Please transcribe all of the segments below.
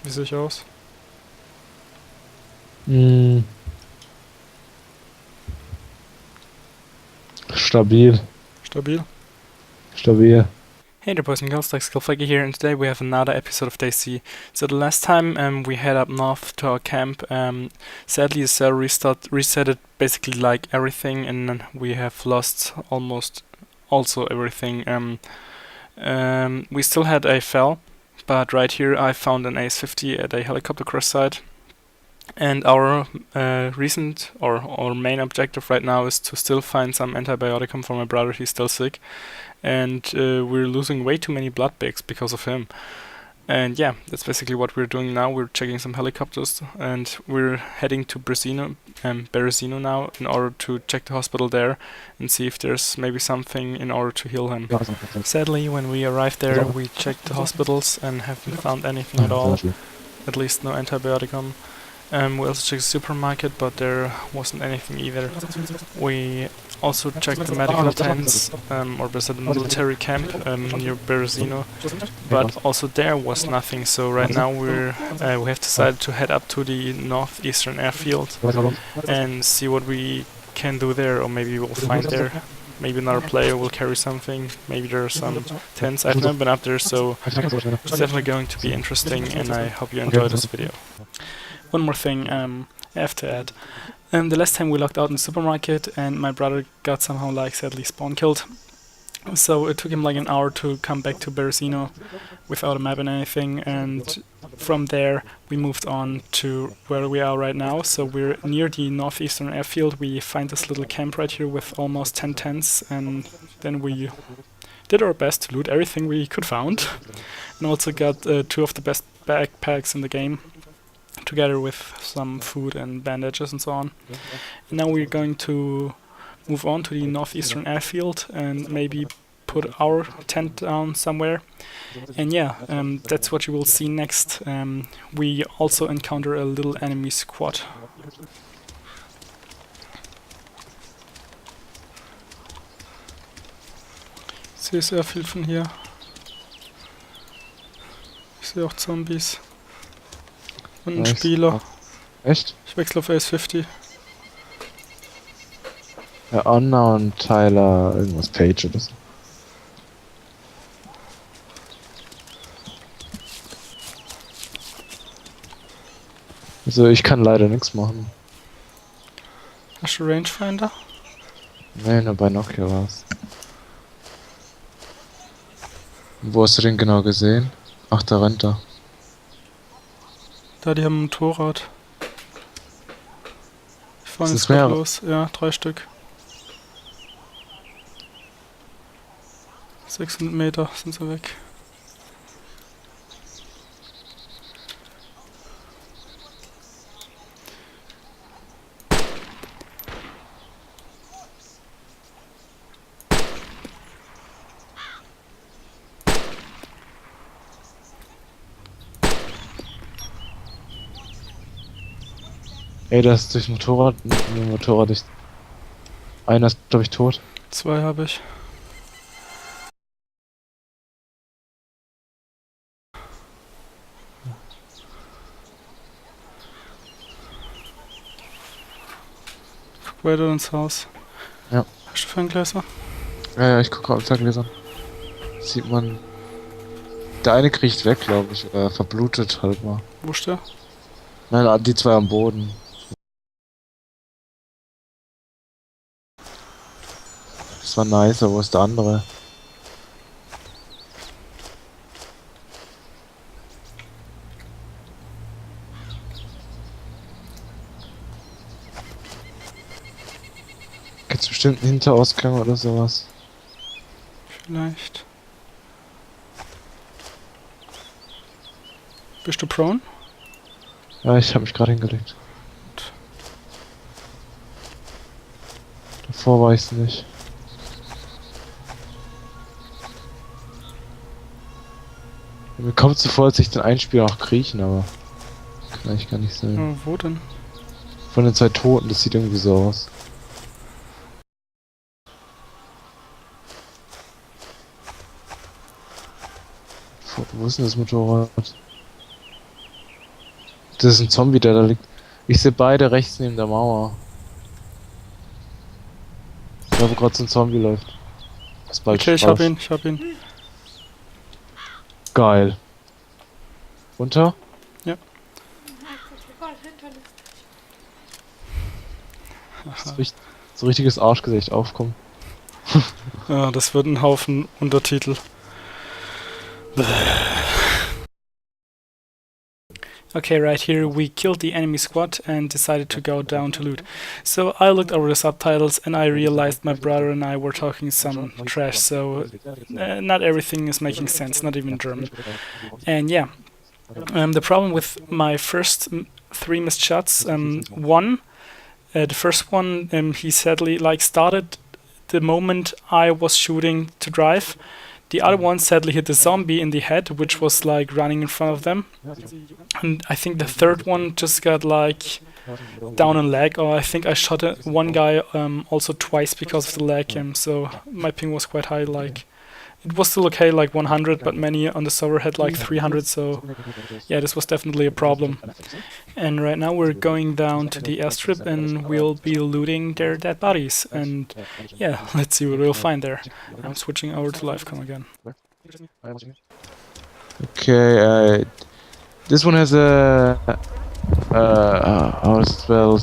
Wie sehe ich aus? Stabil. Stabil? Stabil. Hey there boys and girls, luckySkillFaker here, and today we have another episode of DayZ. So the last time we head up north to our camp, sadly the server resetted basically like everything, and we have lost almost also everything. We still had a fell, but right here I found an AS50 at a helicopter crash site. And our our main objective right now is to still find some antibioticum for my brother. He's still sick, and we're losing way too many blood bags because of him. And yeah, that's basically what we're doing now. We're checking some helicopters, and we're heading to Berezino now in order to check the hospital there and see if there's maybe something in order to heal him. Sadly, when we arrived there, we checked the hospitals and haven't found anything at all. At least no antibioticum. We also checked the supermarket, but there wasn't anything either. We also checked the medical tents, or better the military camp near Berezino, but also there was nothing. So right now we have decided to head up to the North Eastern Airfield and see what we can do there, or maybe we'll find there. Maybe another player will carry something. Maybe there are some tents. I've never been up there, so it's definitely going to be interesting, and I hope you enjoy this video. One more thing I have to add. The last time we logged out in the supermarket and my brother got somehow like sadly spawn killed. So it took him like an hour to come back to Berezino without a map and anything, and from there we moved on to where we are right now. So we're near the North Eastern Airfield. We find this little camp right here with almost 10 tents, and then we did our best to loot everything we could find, and also got 2 of the best backpacks in the game, together with some food and bandages and so on. And now we're going to move on to the northeastern airfield and maybe put our tent down somewhere. And yeah, that's what you will see next. We also encounter a little enemy squad. Ich sehe sehr viel von hier. Ich sehe auch Zombies. Und ein Spieler. Echt? Ich wechsle auf AS50. Ja, Anna und Tyler, irgendwas Page oder so. Also ich kann leider nichts machen. Hast du Rangefinder? Nee, nur bei Nokia war's. Wo hast du den genau gesehen? Ach, da rennt er. Da, die haben ein Motorrad. Ich fahren jetzt mehr los. Ja, 3 Stück. 600 Meter sind sie weg. Ey, das ist durchs Motorrad, einer ist, glaube ich, tot. 2 habe ich. Guck weiter ins Haus. Ja. Hast du Ferngläser? Ja, ich gucke gerade auf Ferngläser. Sieht man. Der eine kriecht weg, glaube ich, oder verblutet halt mal. Wo ist der? Nein, die 2 am Boden. Das war nice, aber wo ist der andere? Gibt's bestimmt einen Hinterausgang oder sowas? Vielleicht. Bist du prone? Ja, ich habe mich gerade hingelegt. Gut. Davor war ich's nicht. Mir kommt so vor, als ich den Einspieler auch kriechen, aber kann ich gar nicht sein. Wo denn? Von den 2 Toten, das sieht irgendwie so aus. Wo ist denn das Motorrad? Das ist ein Zombie, der da liegt. Ich sehe beide rechts neben der Mauer. Da wo gerade so ein Zombie läuft. Ist bald Okay, ich hab ihn. Geil. Runter? Ja. Aha. So richtiges Arschgesicht aufkommen. Ja, das wird ein Haufen Untertitel. Okay, right here we killed the enemy squad and decided to go down to loot. So I looked over the subtitles and I realized my brother and I were talking some trash, so not everything is making sense, not even German. And yeah, the problem with my first 3 missed shots, the first one, he sadly started the moment I was shooting to drive. The other one sadly hit the zombie in the head, which was running in front of them. And I think the third one just got down on lag, or I think I shot one guy also twice because of the lag, so my ping was quite high. It was still okay, 100, but many on the server had 300, so yeah, this was definitely a problem. And right now we're going down to the airstrip and we'll be looting their dead bodies, and yeah, let's see what we'll find there. I'm switching over to livecom again. Okay, this one has a how is it spelled?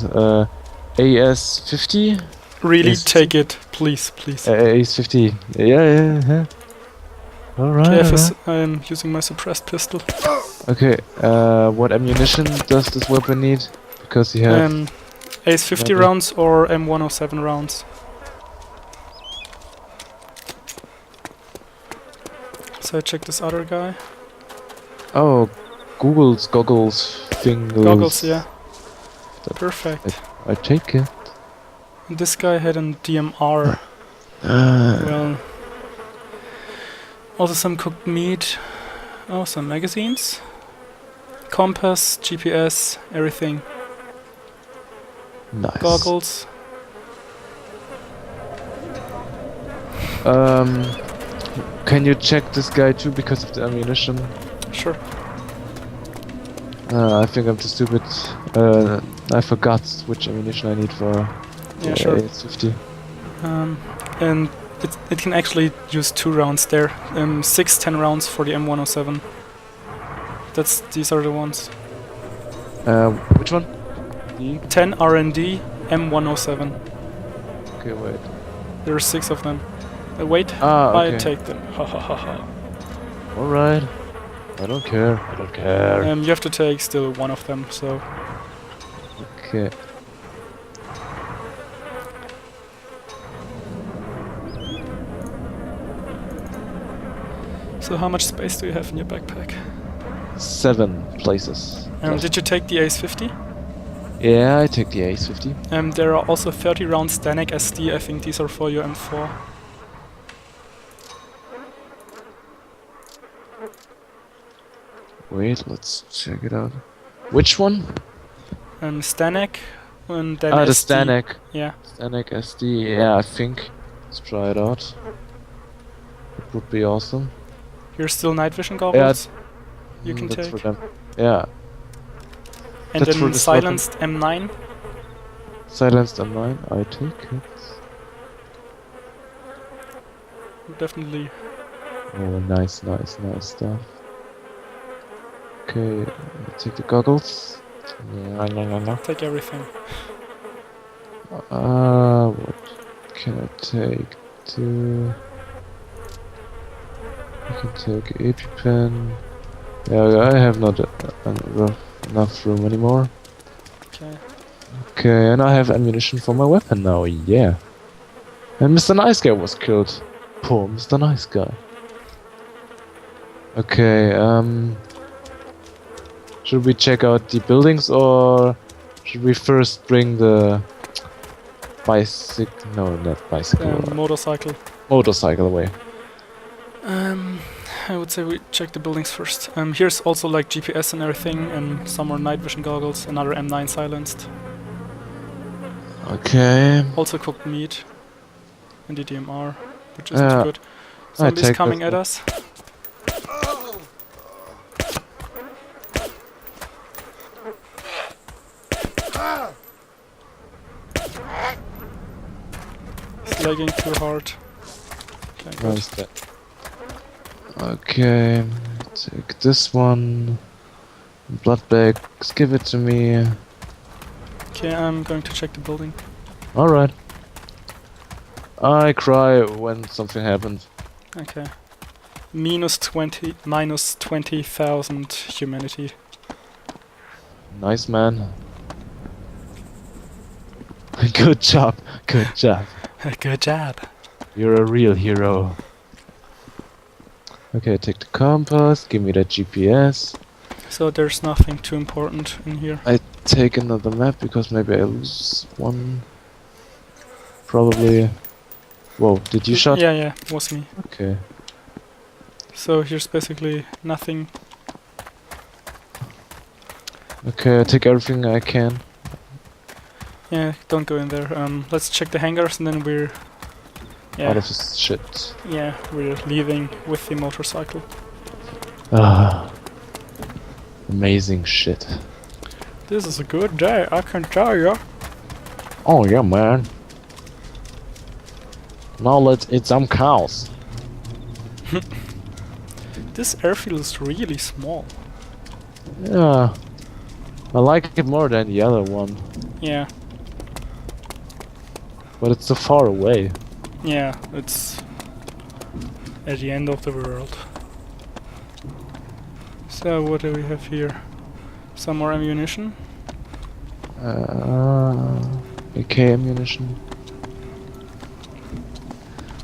AS50? Really, AS50? take it, please, please. AS50. Yeah. Alright. I'm using my suppressed pistol. Okay, what ammunition does this weapon need? Because you have... AS50 rounds or M107 rounds. So I check this other guy. Oh, goggles, fingers. Goggles, yeah. Perfect. I take it. And this guy had a DMR. Well... Also some cooked meat. Oh, some magazines. Compass, GPS, everything. Nice. Goggles. Can you check this guy too because of the ammunition? Sure. I think I'm too stupid. I forgot which ammunition I need for yeah, sure. AS50. And it can actually use 2 rounds there. 10 rounds for the M107. These are the ones. Which one? 10 R&D M107. Okay, wait. There are 6 of them. Wait, okay. I take them. Ha ha ha ha. Alright. I don't care. You have to take still 1 of them, so... Okay. So how much space do you have in your backpack? 7 places. Did you take the AS50? Yeah, I take the AS50. There are also 30 round Stanek SD, I think these are for your M4. Wait, let's check it out. Which one? Stanek and then the SD. Stanek. Yeah. Stanek SD, yeah, I think. Let's try it out. It would be awesome. Here's still night vision goggles. Yeah, you can take. For them. Yeah. And that's then silenced M9. Silenced M9, I take it. Definitely. Oh, nice stuff. Okay, take the goggles. Take everything. What can I take? I can take EpiPen. Yeah, I have not enough room anymore. Okay, and I have ammunition for my weapon now, yeah. And Mr. Nice Guy was killed. Poor Mr. Nice Guy. Okay, should we check out the buildings or should we first bring the bicycle? No, not bicycle. Motorcycle. Motorcycle away. I would say we check the buildings first. Here's also GPS and everything, and some more night vision goggles, another M9 silenced. Okay. Also cooked meat. And the DMR, which isn't good. Zombies coming at us. lagging too hard. Okay, good. Nice that. Okay, take this one. Blood bags, give it to me. Okay, I'm going to check the building. Alright. I cry when something happens. Okay. Minus 20,000 humanity. Nice, man. Good job, good job. Good job. You're a real hero. Okay, take the compass, give me that GPS. So there's nothing too important in here. I take another map because maybe I lose one. Probably. Whoa, did you shot? Yeah, it was me. Okay. So here's basically nothing. Okay, I take everything I can. Yeah, don't go in there. Let's check the hangars and then we're... Yeah, Out of this shit. yeah, we're leaving with the motorcycle. Ah. Amazing shit. This is a good day, I can tell you. Oh yeah, man. Now let's eat some cows. This airfield is really small. Yeah. I like it more than the other one. Yeah, But it's so far away. yeah, it's at the end of the world. So what do we have here? Some more ammunition. AK ammunition.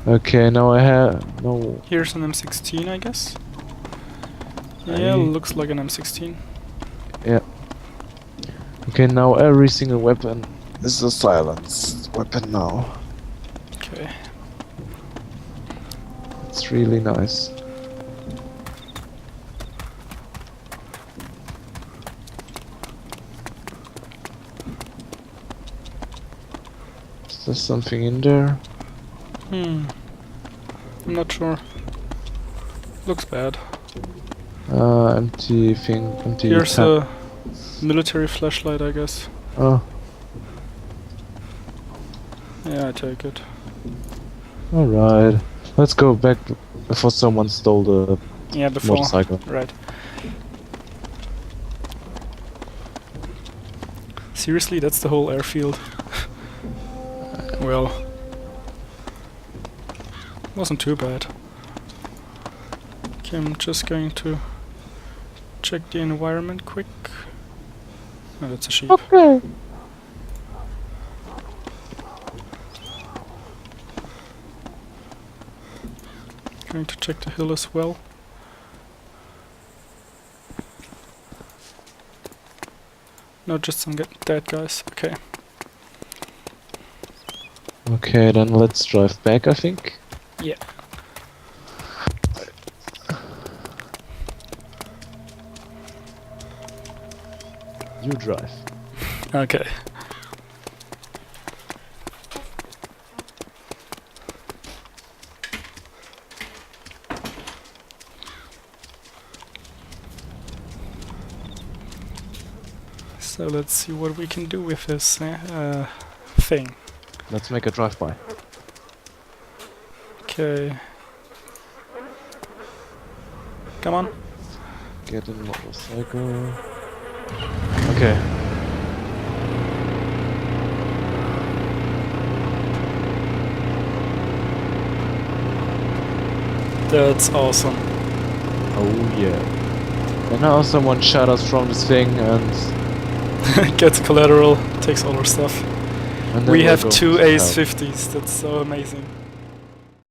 Okay, now I have no. Here's an M16, I guess. Aye. Yeah, looks like an M16. Yeah. Okay, now every single weapon is a silenced weapon now. Okay. It's really nice. Is there something in there? I'm not sure. Looks bad. Empty thing, empty Here's tank. a military flashlight, I guess. Oh, Yeah, I take it. alright. Let's go back before someone stole the Yeah, before. motorcycle. Right. Seriously, that's the whole airfield. Well, wasn't too bad. Okay, I'm just going to check the environment quick. Oh, that's a sheep. Okay. Going to check the hill as well. No, just some dead guys. Okay. Okay, then let's drive back, I think. Yeah. You drive. Okay. So let's see what we can do with this thing. Let's make a drive-by. Okay. Come on. Get in motorcycle. Okay. That's awesome. Oh yeah. And now someone shot us from this thing and... Gets collateral, takes all our stuff. and then We we'll have go two to hell. AS50s, that's so amazing.